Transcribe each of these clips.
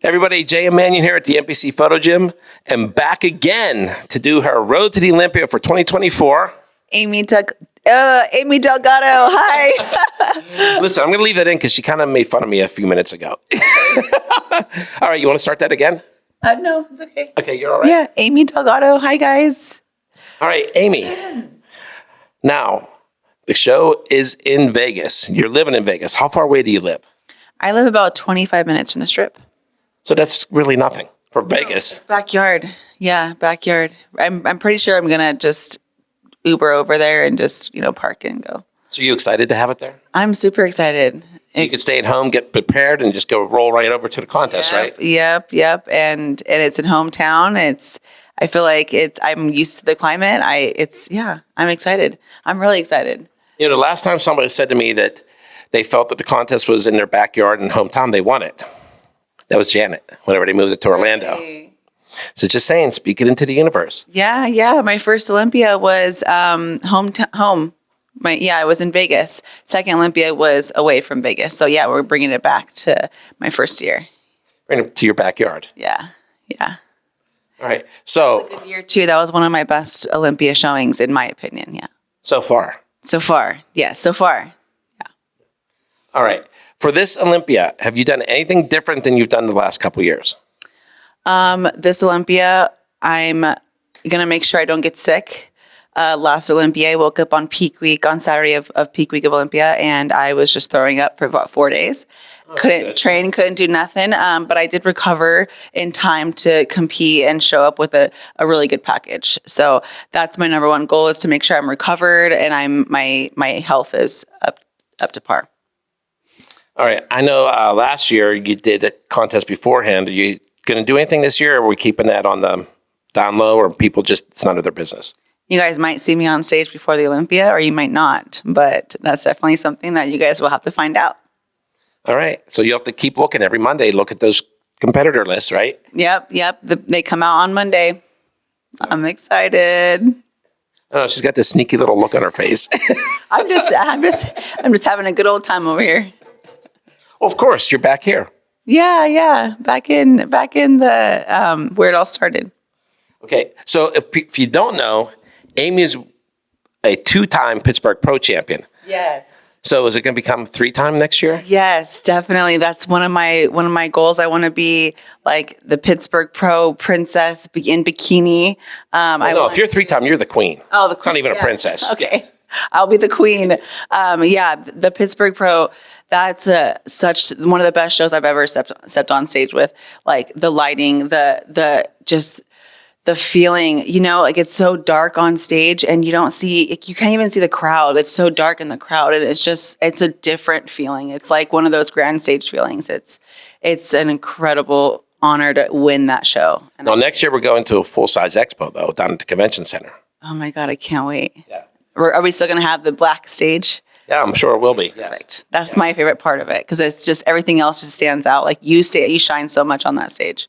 Everybody, Jay Mannion here at the NBC Photo Gym and back again to do her Road to the Olympia for 2024. Amy Delgado, hi. Listen, I'm going to leave that in because she kind of made fun of me a few minutes ago. All right, you want to start that again? No, it's okay. Okay, you're all right? Yeah, Amy Delgado, hi guys. All right, Amy. Now, the show is in Vegas. You're living in Vegas. How far away do you live? I live about 25 minutes from the Strip. So that's really nothing for Vegas. Backyard. Yeah, backyard. I'm pretty sure I'm going to just Uber over there and just, park and go. So you excited to have it there? I'm super excited. So you could stay at home, get prepared, and just go roll right over to the contest, right? Yep. And it's in hometown. I feel like I'm used to the climate. I'm excited. I'm really excited. The last time somebody said to me that they felt that the contest was in their backyard and hometown, they won it. That was Janet, whenever they moved it to Orlando. Hey. So just saying, speak it into the universe. Yeah. My first Olympia was home. I was in Vegas. Second Olympia was away from Vegas. So yeah, we're bringing it back to my first year. Bring it to your backyard. Yeah. All right. So good year too. That was one of my best Olympia showings, in my opinion. Yeah. So far. Yes. So far. Yeah. All right. For this Olympia, have you done anything different than you've done the last couple of years? This Olympia, I'm going to make sure I don't get sick. Last Olympia, I woke up on peak week, on Saturday of peak week of Olympia, and I was just throwing up for about 4 days. Couldn't train, couldn't do nothing, but I did recover in time to compete and show up with a really good package. So that's my number one goal, is to make sure I'm recovered and my health is up to par. All right. I know last year you did a contest beforehand. Are you going to do anything this year, or are we keeping that on the down low, or people just, it's none of their business? You guys might see me on stage before the Olympia, or you might not, but that's definitely something that you guys will have to find out. All right. So you'll have to keep looking every Monday, look at those competitor lists, right? Yep. They come out on Monday. I'm excited. Oh, she's got this sneaky little look on her face. I'm just having a good old time over here. Well, of course, you're back here. Yeah. Back in the where it all started. Okay, so if you don't know, Amy is a 2-time Pittsburgh Pro champion. Yes. So is it going to become 3-time next year? Yes, definitely. That's one of my goals. I want to be like the Pittsburgh Pro princess in bikini. If you're 3-time, you're the queen. Oh, the queen. It's not even a princess. Okay, yes. I'll be the queen. The Pittsburgh Pro. That's such one of the best shows I've ever stepped on stage with. Like the lighting, the feeling, like it's so dark on stage and you can't even see the crowd. It's so dark in the crowd, and it's a different feeling. It's like one of those grand stage feelings. It's an incredible honor to win that show. Now, next year we're going to a full-size expo, though, down at the convention center. Oh my God, I can't wait. Yeah. Are we still going to have the black stage? Yeah, I'm sure it will be. Yes. Perfect. That's my favorite part of it, because it's just everything else just stands out. Like you shine so much on that stage.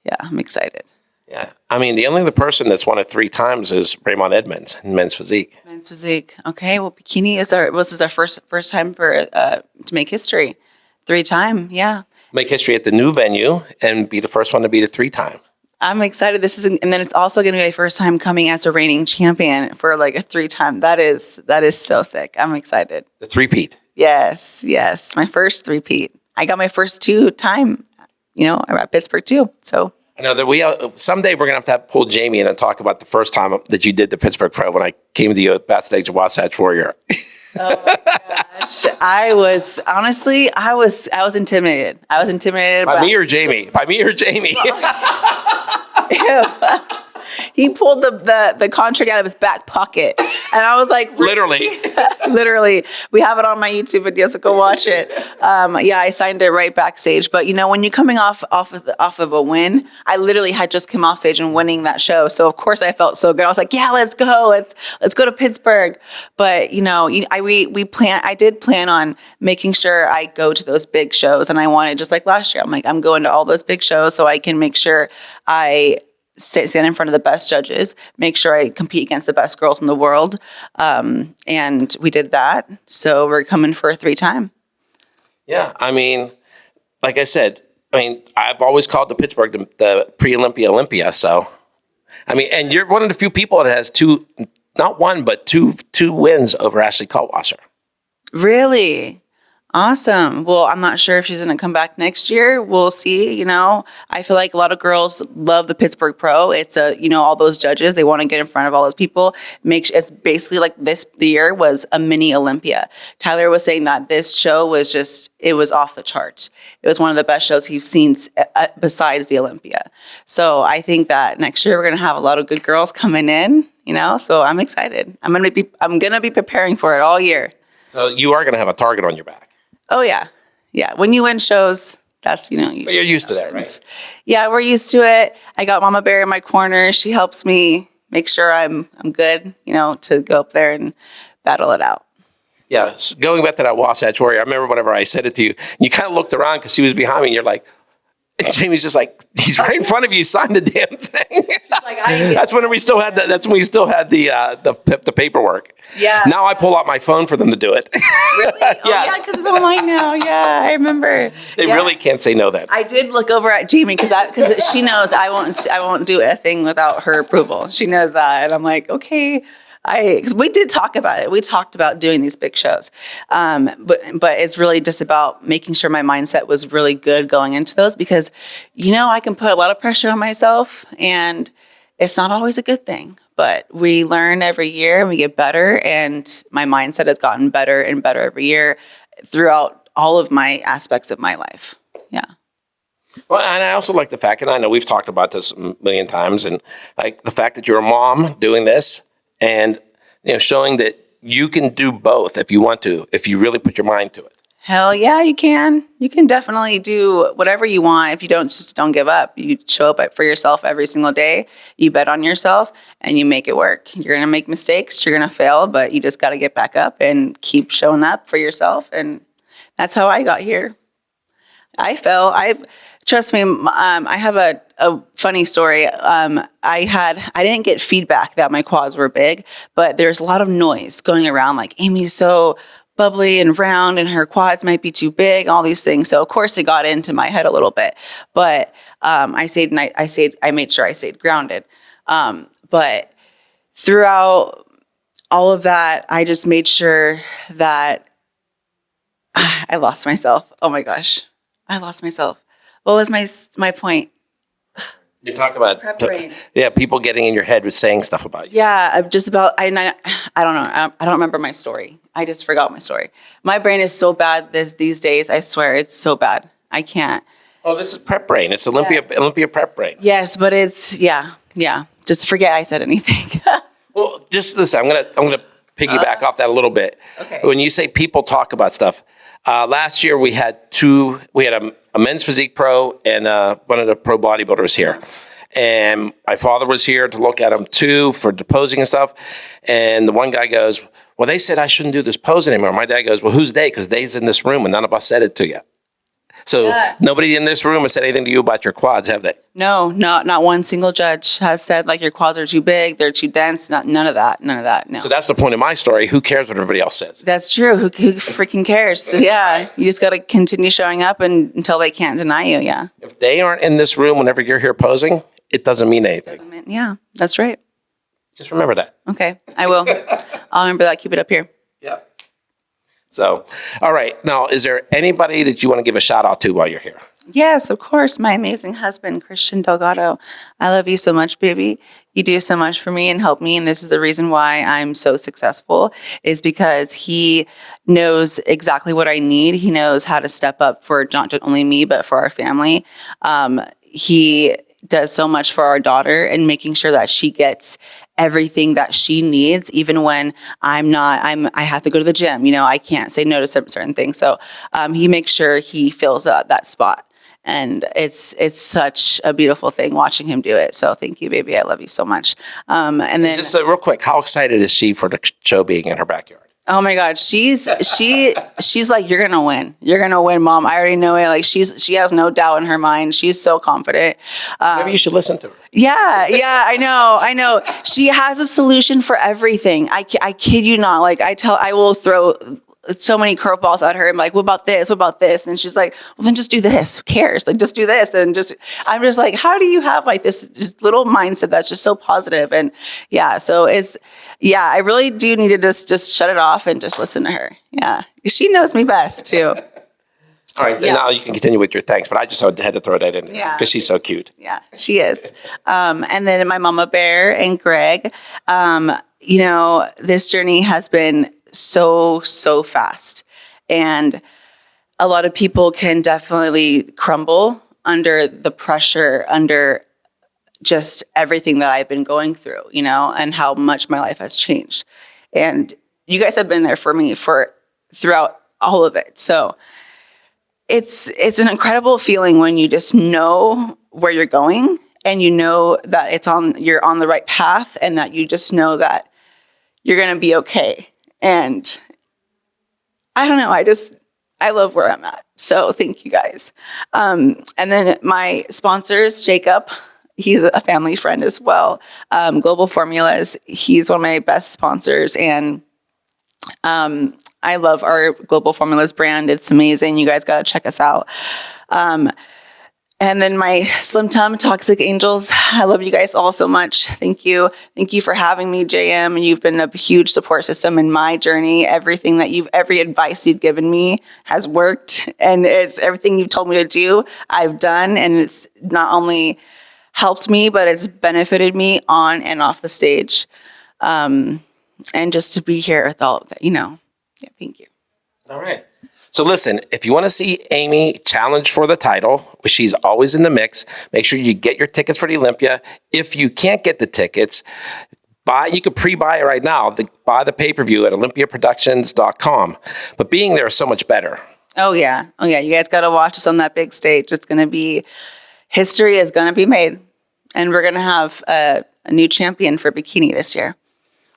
Yeah, I'm excited. Yeah, I mean, the only other person that's won it 3 times is Raymond Edmonds in men's physique. Men's physique. Okay, well, bikini is our first time to make history. 3-time, yeah. Make history at the new venue and be the first one to beat a 3-time. I'm excited. And then it's also going to be my first time coming as a reigning champion for like a 3-time. That is so sick. I'm excited. The 3-peat. Yes. My first 3-peat. I got my first 2-time, at Pittsburgh too. So I know that someday we're going to have pull Jamie in and talk about the first time that you did the Pittsburgh Pro when I came to you at backstage at Wasatch Warrior. Oh my gosh. I was intimidated. I was intimidated by me or Jamie. He pulled the contract out of his back pocket, and I was like, literally. We have it on my YouTube video, so go watch it. I signed it right backstage. But when you're coming off of a win, I literally had just come off stage and winning that show, so of course I felt so good. I was like, yeah, let's go to Pittsburgh. But I did plan on making sure I go to those big shows, and I wanted, just like last year, I'm going to all those big shows so I can make sure I stand in front of the best judges, make sure I compete against the best girls in the world. And we did that. So we're coming for a 3-time. Yeah. I mean, like I said, I mean, I've always called the Pittsburgh the pre-Olympia Olympia. So, I mean, and you're one of the few people that has not one, but two wins over Ashley Kaltwasser. Really? Awesome. Well, I'm not sure if she's going to come back next year. We'll see. I feel like a lot of girls love the Pittsburgh Pro. It's all those judges, they want to get in front of all those people. It's basically like the year was a mini Olympia. Tyler was saying that this show was it was off the charts. It was one of the best shows he's seen besides the Olympia. So I think that next year we're going to have a lot of good girls coming in, so I'm excited. I'm going to be preparing for it all year. So you are going to have a target on your back. Oh, yeah. Yeah. When you win shows, that's, But you're used to that, right? Yeah, we're used to it. I got Mama Bear in my corner. She helps me make sure I'm good, to go up there and battle it out. Yeah. So going back to that Wasatch Warrior, I remember whenever I said it to you, you kind of looked around because she was behind me and you're like, and Jamie's just like, he's right in front of you, sign the damn thing. That's when we still had the paperwork. Yeah. Now I pull out my phone for them to do it. Really? Yes. Oh, yeah, because it's online now. Yeah, I remember. They really can't say no then. I did look over at Jamie because she knows I won't do a thing without her approval. She knows that, and I'm like, okay. Cause we did talk about it. We talked about doing these big shows. But it's really just about making sure my mindset was really good going into those because, I can put a lot of pressure on myself and it's not always a good thing, but we learn every year and we get better. And my mindset has gotten better and better every year throughout all of my aspects of my life. Yeah. Well, and I also like the fact, and I know we've talked about this a million times, and like the fact that you're a mom doing this, and showing that you can do both if you want to, if you really put your mind to it. Hell yeah, you can. You can definitely do whatever you want if you don't give up. You show up for yourself every single day. You bet on yourself and you make it work. You're going to make mistakes. You're going to fail, but you just got to get back up and keep showing up for yourself. And that's how I got here. I fell. Trust me, I have a funny story. I didn't get feedback that my quads were big, but there's a lot of noise going around like Amy's so bubbly and round and her quads might be too big, all these things. So of course it got into my head a little bit, but I made sure I stayed grounded. But throughout all of that, I just made sure that I lost myself. Oh my gosh, I lost myself. What was my point? You're talking about people getting in your head with saying stuff about you. Yeah, just about I don't know. I don't remember my story. I just forgot my story. My brain is so bad these days. I swear it's so bad. I can't. Oh, this is prep brain. It's Olympia prep brain. Yes, but it's yeah. Just forget I said anything. Well, just listen. I'm gonna piggyback off that a little bit. Okay. When you say people talk about stuff, last year we had a men's physique pro and one of the pro bodybuilders here. And my father was here to look at them too for the posing and stuff. And the one guy goes, well, they said I shouldn't do this pose anymore. My dad goes, well, who's they? Because they's in this room and none of us said it to you. So nobody in this room has said anything to you about your quads, have they? No, not one single judge has said like your quads are too big, they're too dense. None of that. No. So that's the point of my story. Who cares what everybody else says? That's true. Who freaking cares? So, yeah, you just got to continue showing up until they can't deny you. Yeah. If they aren't in this room whenever you're here posing, it doesn't mean anything. Yeah, that's right. Just remember that. Okay, I will. I'll remember that. Keep it up here. Yeah. So, all right. Now, is there anybody that you want to give a shout out to while you're here? Yes, of course. My amazing husband, Christian Delgado. I love you so much, baby. You do so much for me and help me. And this is the reason why I'm so successful is because he knows exactly what I need. He knows how to step up for not only me, but for our family. He does so much for our daughter and making sure that she gets everything that she needs, even when I have to go to the gym. I can't say no to certain things. So he makes sure he fills that spot. And it's such a beautiful thing watching him do it. So thank you, baby. I love you so much. And then just real quick, how excited is she for the show being in her backyard? Oh my God, she's like, you're gonna win. You're gonna win, Mom. I already know it. Like she has no doubt in her mind. She's so confident. Maybe you should listen to her. Yeah, I know. She has a solution for everything. I kid you not. Like I will throw so many curveballs at her. I'm like, what about this? What about this? And she's like, well, then just do this. Who cares? Like, just do this. And I'm just like, how do you have like this just little mindset that's just so positive? And yeah, so I really do need to just shut it off and just listen to her. Yeah. She knows me best too. All right, Yeah. now you can continue with your thanks, but I just had to throw that in there Yeah. because she's so cute. Yeah, she is. And then my mama bear and Greg, this journey has been so fast. And a lot of people can definitely crumble under the pressure, under just everything that I've been going through, and how much my life has changed. And you guys have been there for me throughout all of it. So it's an incredible feeling when you just know where you're going and you know that you're on the right path, and that you just know that you're going to be okay. And I don't know, I love where I'm at. So thank you guys. And then my sponsors, Jacob, he's a family friend as well. Global Formulas, he's one of my best sponsors. And I love our Global Formulas brand. It's amazing. You guys got to check us out. And then my Slim Tum Toxic Angels. I love you guys all so much. Thank you. Thank you for having me, JM. You've been a huge support system in my journey. Every advice you've given me has worked, and it's everything you've told me to do, I've done. And it's not only helped me, but it's benefited me on and off the stage. And just to be here with all of that, yeah, thank you. All right. So listen, if you want to see Amy challenge for the title, she's always in the mix. Make sure you get your tickets for the Olympia. If you can't get the tickets, you could pre-buy it right now. Buy the pay-per-view at olympiaproductions.com. But being there is so much better. Oh yeah. You guys got to watch us on that big stage. It's going to be, history is going to be made. And we're going to have a new champion for bikini this year.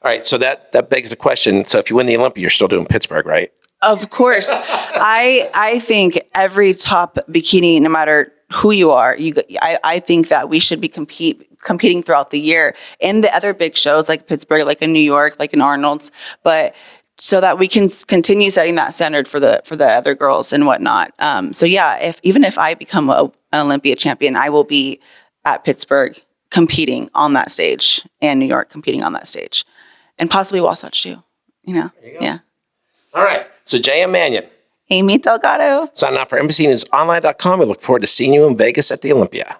All right. So that begs the question. So if you win the Olympia, you're still doing Pittsburgh, right? Of course. I think every top bikini, no matter who you are, I think that we should be competing throughout the year in the other big shows like Pittsburgh, like in New York, like in Arnold's, but so that we can continue setting that standard for the other girls and whatnot. So yeah, even if I become an Olympia champion, I will be at Pittsburgh competing on that stage, and New York competing on that stage, and possibly Wasatch too. There you go. Yeah. All right. So J.M. Mannion. Amy Delgado. Signing off for NBCNewsOnline.com. We look forward to seeing you in Vegas at the Olympia.